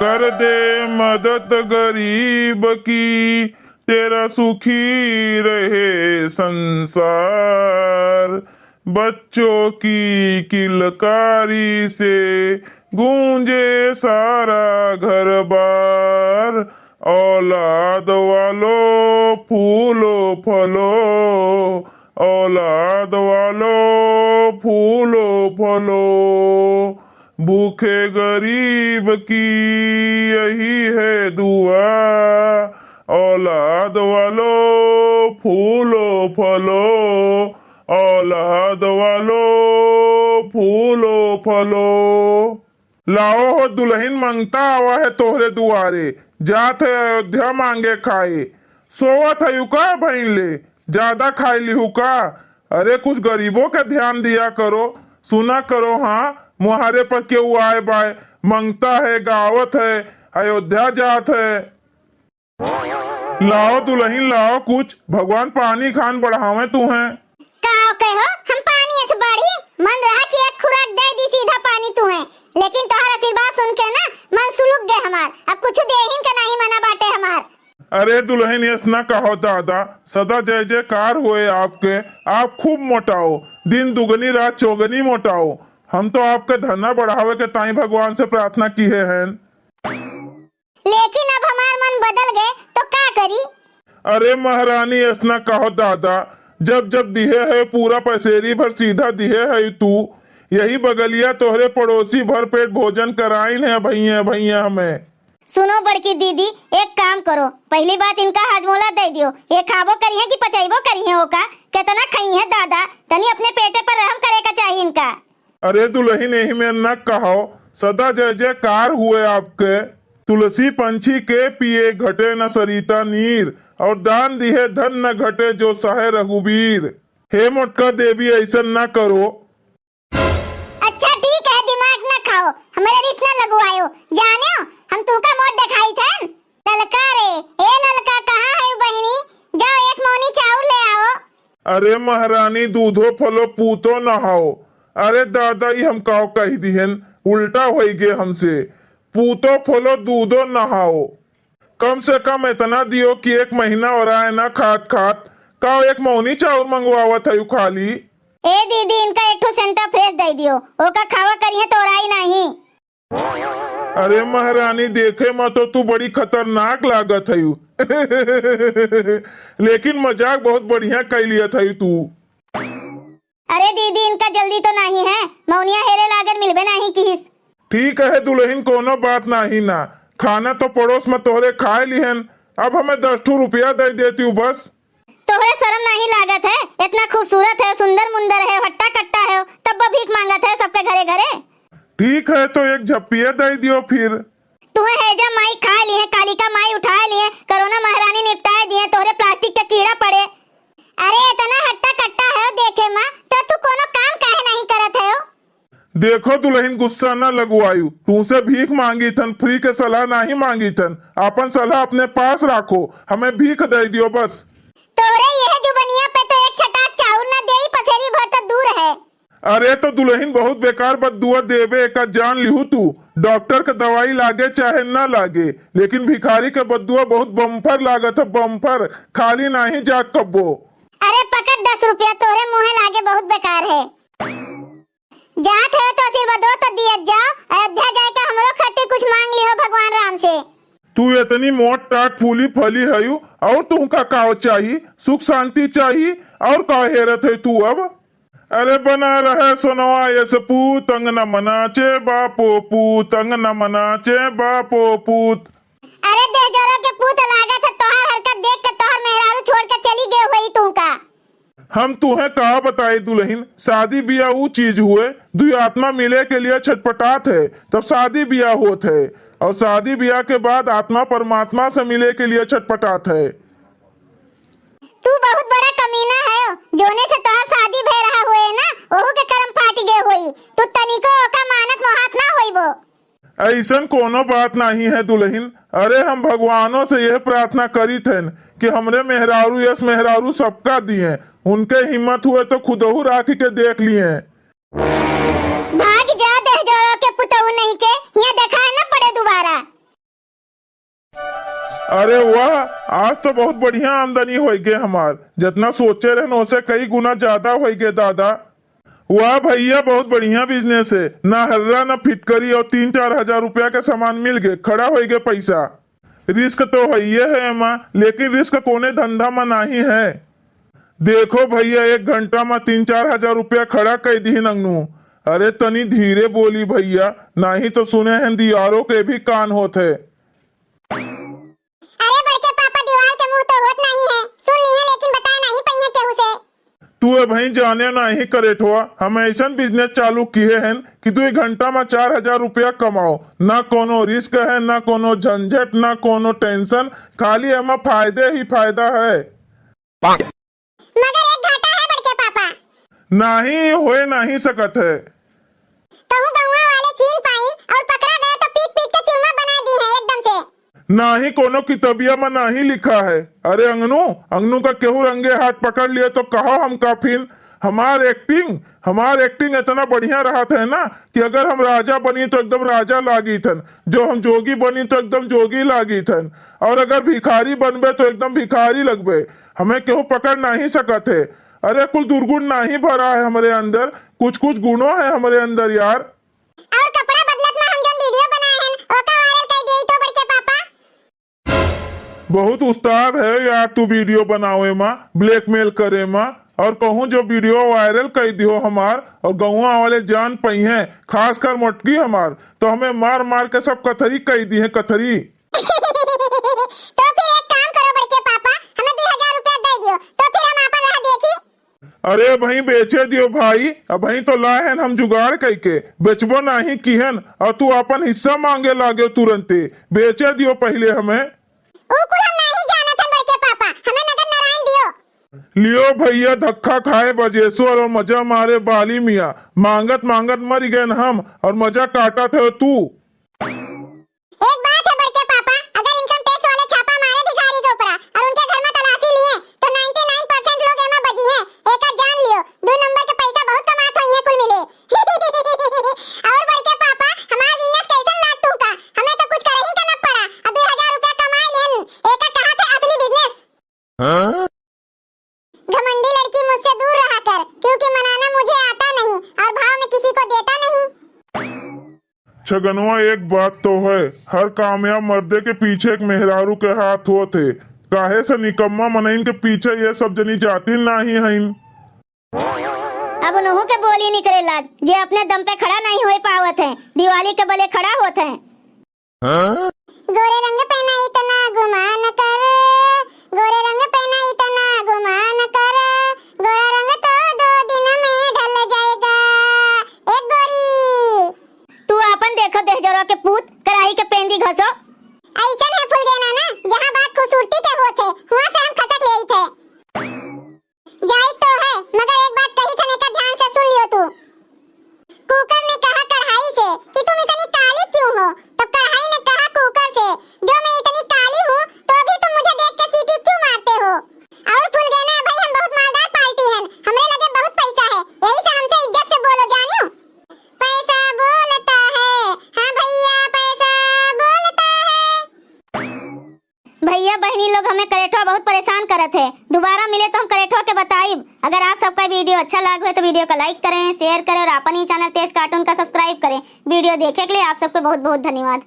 कर दे मदद गरीब की, तेरा सुखी रहे संसार। बच्चों की किलकारी से गूंजे सारा घर बार। औलाद वालों फूलो फलो, औलाद वालों फूलो फलो। भूखे गरीब की यही है दुआ। औलाद वालों फूलो फलो, औलाद वालों फूलो फलो। लाओ हो दुल्हन मंगता आवा है तोहरे दुआरे, जात है अयोध्या मांगे खाए। सोवत है का बहन ले, ज्यादा खाई लिहू का। अरे कुछ गरीबों का ध्यान दिया करो, सुना करो। हाँ मुहारे पर क्यों आए बाय, मंगता है गावत है अयोध्या जात है। लाओ दुल्हन लाओ कुछ, भगवान पानी खान बढ़ावे तुम्हें। कहो हम पानी ऐसे बढ़ी मन रहा कि एक खुराक दे दी सीधा पानी तुम्हें, लेकिन तुम्हारा आशीर्वाद सुन के ना मन सुलग गए हमार। अब कुछ देहिन का नहीं मना बाटे हमार। अरे दुल्हन यस न कहो दादा, सदा जय जयकार होए आपके। आप खूब मोटाओ, दिन दुगनी रात चौगनी मोटाओ। हम तो आपके धना बढ़ावे के ताई भगवान से प्रार्थना की है। लेकिन अब हमार मन बदल गए तो क्या करी। अरे महारानी यस न कहो दादा, जब जब दिए है पूरा पसेरी भर सीधा दिए है तू। यही बगलिया तोहरे पड़ोसी भर पेट भोजन कराइन है भैया भैया हमें। सुनो बड़की दीदी, एक काम करो, पहली बात इनका हाजमोला दे दियो। ये खाबो करी है कि पचाइबो करी है ओका, कितना खाई है दादा, तनी अपने पेटे पर रहम करे का चाहिए इनका। अरे दुल्हन यही में न कहो, सदा जय जयकार हुए आपके। तुलसी पंछी के पिए घटे न सरिता नीर, और दान दिए धन न घटे जो सहे रघुबीर। हे मोटका देवी ऐसा न करो। अच्छा ठीक है, दिमाग न खाओ, हमारे रिश्ता लगवायो। जाने हो हम तुमका मौत दिखाई थे। ललका रे, ए ललका कहाँ है बहनी, जाओ एक मौनी चावल ले आओ। अरे महारानी दूधो फलो पूतो नहाओ। अरे दादा ये हम काव कही दिहन, उल्टा हो गए हमसे। पूतो फलो दूधो नहाओ, कम से कम इतना दियो कि एक महीना हो रहा है ना खात खात। काव एक मौनी चावल मंगवावत है खाली। ए दीदी इनका एक ठो सेंटा फ्रेश दे दियो, ओका खावा करिए तो राई नहीं। अरे महारानी देखे मत तो तू बड़ी खतरनाक लागत है। लेकिन मजाक बहुत बढ़िया कर लिया था तू। अरे दीदी इनका जल्दी तो नहीं है, मौनिया हेरे लागन मिलबे नहीं किस। ठीक है दुल्हन कोनो बात नहीं ना, खाना तो पड़ोस में तोहरे खाए लिहन। अब हमें 10 रुपया दे देती हूँ बस। तोहरे शर्म नहीं लागत है, इतना खूबसूरत है, सुंदर मुंदर है, हट्टा कट्टा है, तब भीख मांगत है सबके घरे घरे। ठीक है तो एक झप्पिया दे दियो फिर। तुम्हें हेजा माई खा लिए, कालिका माई उठा लिए, कोरोना महारानी निपटाए दिए, तोहरे प्लास्टिक का कीड़ा पड़े। अरे इतना हट्टा कट्टा है देखे माँ, तो तू कोनो काम काहे नहीं करत है। देखो दुल्हन गुस्सा न लगवायु, तुमसे भीख मांगी थन, फ्री के सलाह नहीं मांगी थन। अपन सलाह अपने पास रखो, हमें भीख दे दियो बस। तोरे यह जुबनिया पे तो एक छटाक चाउर न देई, पसेरी भर तो दूर है। अरे तो दुल्हन बहुत बेकार बददुआ देवे का जान लिहू तू। डॉक्टर का दवाई लागे चाहे न लागे, लेकिन भिखारी के बददुआ बहुत बम्फर लागत है, बम्फर, खाली नहीं जात कब्बो। अरे पकड़ 10 रुपया, तोरे मुँह लागे बहुत बेकार है। जात है तो आशीर्वाद तो दिया जाओ, अयोध्या जाके हमरो खातिर कुछ मांग लियो भगवान राम से। तू इतनी मोट टाट फूली फली है, और तुमका का चाहिए? सुख शांति चाहिए, और का हेरत है तू अब? अरे बना रहे सोनवा यस पूत, अंग न मनाचे बापो पूत, अंग न मनाचे बापो पूत। अरे देजोरो के पूत लागत है, तोहार हरकत देख के तोहार मेहरारू छोड़ के चली गई हुई तुमका। हम तुम्हें कहा बताए दुल्हन, शादी ब्याह वो चीज हुए, दुई आत्मा मिले के लिए छटपटात है, तब शादी ब्याह होत है। और शादी ब्याह के बाद आत्मा परमात्मा से मिले के लिए छटपटात है। तू बहुत बड़ा कमीना है, जोने से तोहार शादी भे रहा हुए ना, ओहू के कर्म फाट गए हुई। तू तनिको ओका मानत मोहात ना होइबो। ऐसन कोनो बात नहीं है दुल्हन। अरे हम भगवानों से यह प्रार्थना करी थे कि हमरे मेहरारू यस मेहरारू सबका दिए, उनके हिम्मत हुए तो खुदहू राख के देख लिए। भाग जा देहजोरो के पुतहू नहीं के, यहाँ देखा है ना पड़े दोबारा। अरे वाह, आज तो बहुत बढ़िया आमदनी हो गए हमार। जितना सोचे रहे उससे कई गुना ज्यादा हो गए दादा। वाह भैया, बहुत बढ़िया बिजनेस है। ना हर्रा ना फिटकरी और 3-4 हजार रुपया के सामान मिल गए, खड़ा हो गए पैसा। रिस्क तो है माँ, लेकिन रिस्क कोने धंधा में नहीं है। देखो भैया, 1 घंटा में 3-4 हजार रुपया खड़ा कर दी नंगनू। अरे तनी धीरे बोली भैया, नहीं तो सुने हैं दियारों के भी कान होते। अरे बड़के पापा, दीवार के मुंह तो होत नहीं है, सुन ली है लेकिन बता नहीं पहिए केहू से। तू भाई जाने नहीं करे ठोआ, हम ऐसा बिजनेस चालू किए हैं कि 2 घंटा में 4 हजार रुपया कमाओ। ना कोनो रिस्क है, ना कोनो झंझट, ना कोनो टेंशन, खाली हमें फायदे ही फायदा है। मगर एक घाटा है बड़के पापा। नहीं होए नहीं सकत है। कहूँ गौवा वाले चीन पाइन और पकड़ा गए तो पीट पीट के चूरमा बना दी है एकदम से। नहीं कोनो किताबिया में नहीं लिखा है। अरे अंगनू का केहू रंगे हाथ पकड़ लिए तो कहो हम काफिन। हमार एक्टिंग इतना बढ़िया रहा था ना कि अगर हम राजा बनी तो एकदम राजा लागी थन, जो हम जोगी बनी तो एकदम जोगी लागी थन, और अगर भिखारी बनबे तो एकदम भिखारी लगबे। हमें केहू पकड़ नहीं सकत है। अरे कुल दुर्गुण नहीं भरा है हमारे अंदर, कुछ कुछ गुणों है हमारे अंदर यार। और कपड़ा बदलत में हम जो वीडियो बनाए हैं ओका वायरल कर देई तो बड़के पापा। बहुत उस्ताद है यार तू वीडियो बनावे माँ, ब्लैकमेल करे माँ। और कहूँ जो वीडियो वायरल कर दियो हमार और गौवा वाले जान पई हैं, खासकर मोटकी हमार, तो हमें मार मार के सब कथरी कह दी है, कथरी। तो फिर एक काम करो बड़के पापा, हमें 2000 रुपया दे दियो तो फिर हम आपन रह देखी। अरे भाई बेचे दियो भाई, अब भाई तो लाए हैं हम जुगाड़ कई के, बेचबो नहीं किहन और तू अपन हिस्सा मांगे लागे तुरंते। बेचे दियो पहले हमें। कुल हम नहीं जाना था बड़के पापा, हमें नगद नारायण दियो। लियो भैया, धक्का खाए बजेश्वर और मजा मारे बाली मियाँ। मांगत मांगत मर गए हम और मजा काटा थे तू। एक बात है बड़के पापा, अगर इनकम टैक्स वाले छापा मारे भिखारी के ऊपर और उनके घर में तलाशी लिए तो 99% लोग एमा बजी हैं। एक जान लियो, 2 नंबर के पैसा बहुत कमात होई है कुल मिले। और बड़के पापा, हमारा बिजनेस कैसन लाग तुमका? हमें तो कुछ करही का न पड़ा और 2000 रुपया कमा लेन। एक कहा था असली बिजनेस। घमंडी लड़की मुझसे दूर रहा कर, क्योंकि मनाना मुझे आता नहीं और भाव में किसी को देता नहीं। छगनवा, एक बात तो है, हर कामयाब मर्दे के पीछे एक मेहरारू के हाथ होते। काहे से निकम्मा मनइन के पीछे ये सब जनी जाती नहीं है। अब उन्हों के बोली निकले लाग, जे अपने दम पे खड़ा नहीं हो पावत है, दिवाली के बले खड़ा होते हैं। गोरे रंग पहना इतना गुमान कर, गोरे रंग पहना इतना गुमान कर, गोरा रंग तो 2 दिन में ढल जाएगा। एक गोरी तू अपन देखो देह जरा के पूत, कराही के पेंदी घसो। ऐसा है फुल गया ना, जहाँ बात खूबसूरती के होते वहाँ से हम खसक ले थे। जाई तो है, मगर एक बात कही थने का ध्यान से सुन लियो तू। कुकर ने कहा कढ़ाई से कि तुम इतनी काली क्यों हो, तब कढ़ाई ने कहा कुकर से, जो मैं इतनी काली हूँ तो भी तुम मुझे देख के सीटी क्यों मारते हो। और फुल गया ना भाई, हम बहुत मालदार पार्टी हैं, हमरे लगे बहुत पैसा है, यही से हमसे इज्जत से बोलो जानियो। पैसा बोलता है, हाँ भैया पैसा बोलता है। भैया बहनी लोग हमें करेठवा बहुत परेशान करत है, दोबारा मिले तो हम करेठवा के बताइब। अगर आप सबका वीडियो अच्छा लगा तो वीडियो को लाइक करें, शेयर करें और अपन ही चैनल तेज कार्टून का सब्सक्राइब करें। वीडियो देखने के लिए आप सबको बहुत बहुत धन्यवाद।